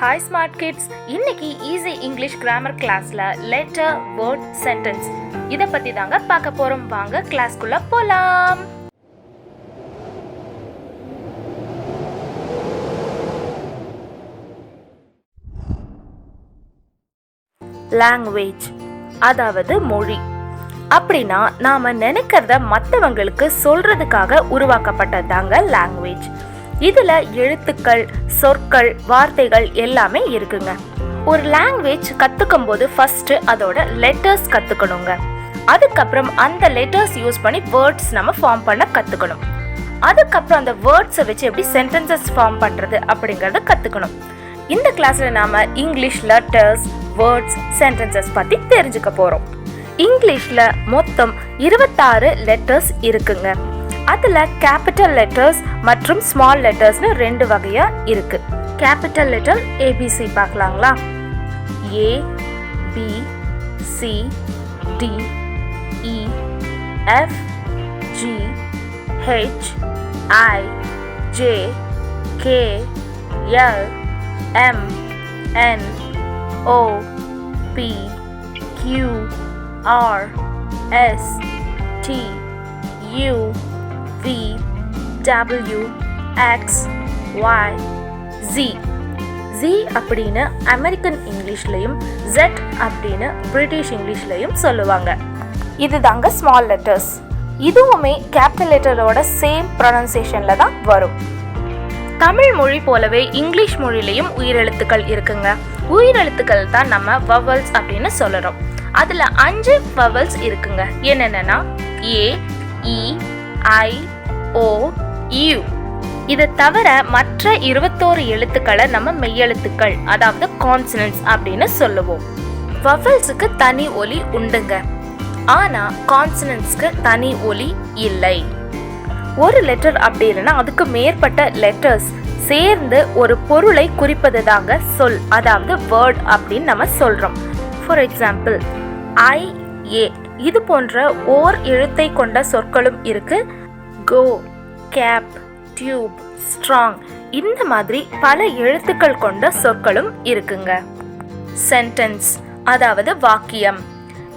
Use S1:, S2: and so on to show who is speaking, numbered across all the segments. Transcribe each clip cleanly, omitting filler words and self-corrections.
S1: Hi smart kids, இன்னைக்கு easy English grammar கிளாஸ்ல letter, word, sentence இதை பத்தி தாங்க பார்க்க போறோம். வாங்க கிளாஸ்க்குள்ள போலாம். லாங்குவேஜ் அதாவது மொழி. அப்படின்னா நாம நினைக்கிறத மற்றவங்களுக்கு சொல்றதுக்காக உருவாக்கப்பட்டதாங்க லாங்குவேஜ். இதுல எழுத்துக்கள், சொற்கள், வார்த்தைகள் எல்லாமே இருக்குங்க. ஒரு லாங்குவேஜ் கத்துக்கும் போது ஃபர்ஸ்ட் அதோட லெட்டர்ஸ் கத்துக்கணுங்க. அதுக்கப்புறம் அந்த லெட்டர்ஸ் யூஸ் பண்ணி வேர்ட்ஸ் நம்ம ஃபார்ம் பண்ண கத்துக்கணும். அதுக்கப்புறம் அந்த வேர்ட்ஸை வச்சு எப்படி சென்டென்சஸ் ஃபார்ம் பண்றது அப்படிங்கறத கத்துக்கணும். இந்த கிளாஸ்ல நாம இங்கிலீஷ் லெட்டர்ஸ், வேர்ட்ஸ், சென்டென்சஸ் பத்தி தெரிஞ்சுக்க போறோம். இங்கிலீஷ்ல மொத்தம் 26 லெட்டர்ஸ் இருக்குங்க. அதுல கேபிட்டல் லெட்டர்ஸ் மற்றும் ஸ்மால் லெட்டர்ஸ்னு 2 வகையா இருக்கு. கேபிட்டல் லெட்டர் ஏபிசி பார்க்கலாங்களா? A, B, C, D, E, F, G, H, I, J, K, L, M, N, O, P, Q, R, S, T, U, V, W, X, Y, Z. Z அப்படின்னு American இங்கிலீஷ்லையும் Z அப்படின்னு British இங்கிலீஷ்லையும் சொல்லுவாங்க. இதுதாங்க small letters. இதுவுமே capital லெட்டரோட same ப்ரொனன்சியேஷன்ல தான் வரும். தமிழ் மொழி போலவே இங்கிலீஷ் மொழியிலையும் உயிரெழுத்துக்கள் இருக்குங்க. உயிரெழுத்துக்கள் தான் நம்ம வவல்ஸ் அப்படின்னு சொல்லுறோம். அதுல 5 வவல்ஸ் இருக்குங்க. என்னென்னா ஏ, இ, ஐ, ஓ, யூ. இதை தவிர மற்ற 21 எழுத்துக்களை நம்ம மெய்யெழுத்துக்கள், அதாவது கான்சனன்ட்ஸ் அப்படின்னு சொல்லுவோம். வவல்ஸுக்கு தனி ஒலி உண்டுங்க, ஆனா கான்சனன்ட்ஸ்க்கு தனி ஒலி இல்லை. ஒரு லெட்டர் அப்படி இல்லைன்னா அதுக்கு மேற்பட்ட லெட்டர்ஸ் சேர்ந்து ஒரு பொருளை குறிப்பது தாங்க சொல், அதாவது வேர்ட் அப்படின்னு நம்ம சொல்றோம். ஃபார் எக்ஸாம்பிள், ஐ, ஏ இது போன்ற ஓர் எழுத்தை கொண்ட சொற்களும் இருக்கு. கோ, கேப், டியூப், ஸ்ட்ராங் இந்த மாதிரி பல எழுத்துக்கள் கொண்ட சொற்களும் இருக்குங்க. சென்டென்ஸ் அதாவது வாக்கியம்.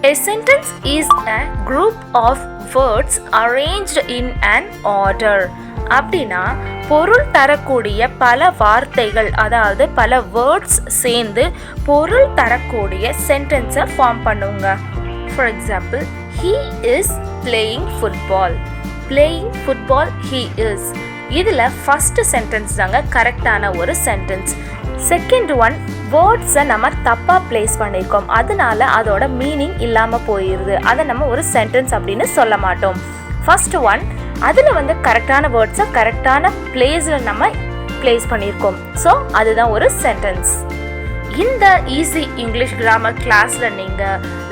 S1: A sentence is a group of words arranged in an order. அப்படின்னா பொருள் தரக்கூடிய பல வார்த்தைகள், அதாவது பல வேர்ட்ஸ் சேர்ந்து பொருள் தரக்கூடிய சென்டென்ஸை ஃபார்ம் பண்ணுங்க. For example, he is playing football. Playing football he is. இதுல ஃபர்ஸ்ட் சென்டென்ஸ் தாங்க கரெக்டான ஒரு சென்டென்ஸ். செகண்ட் ஒன், வேர்ட்ஸை நம்ம தப்பா பிளேஸ் பண்ணியிருக்கோம், அதனால அதோட மீனிங் இல்லாம போயிருது. அதை நம்ம ஒரு சென்டென்ஸ் அப்படின்னு சொல்ல மாட்டோம். ஃபர்ஸ்ட் ஒன், அதுல கரெக்டான வேர்ட்ஸை கரெக்டான பிளேஸ்ல நம்ம பிளேஸ் பண்ணியிருக்கோம். ஸோ அதுதான் ஒரு சென்டென்ஸ். இந்த ஈஸி இங்கிலீஷ் கிராமர் கிளாஸ்ல நீங்க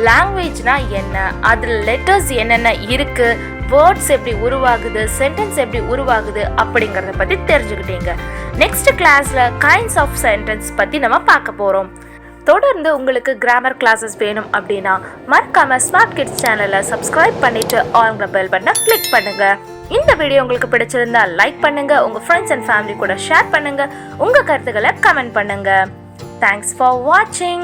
S1: லாங்குவேஜ்னா என்ன, அதுல லெட்டர்ஸ் என்னென்ன இருக்கு, வேர்ட்ஸ் எப்படி உருவாகுது, சென்டென்ஸ் எப்படி உருவாகுது அப்படிங்கறத பத்தி தெரிஞ்சுக்கிட்டீங்க. நெக்ஸ்ட் கிளாஸ்ல கைண்ட்ஸ் ஆஃப் சென்டென்ஸ் பத்தி நம்ம பார்க்க போறோம். தொடர்ந்து உங்களுக்கு கிராமர் கிளாஸஸ் வேணும் அப்படின்னா மறக்காம ஸ்மார்ட் கிட்ஸ் சேனலை சப்ஸ்கிரைப் பண்ணிட்டு ஆல் பெல் பட்டனை கிளிக் பண்ணுங்க. இந்த வீடியோ உங்களுக்கு பிடிச்சிருந்தா லைக் பண்ணுங்க, உங்க ஃப்ரெண்ட்ஸ் அண்ட் ஃபேமிலி கூட ஷேர் பண்ணுங்க, உங்க கருத்துக்களை கமெண்ட் பண்ணுங்க. Thanks for watching.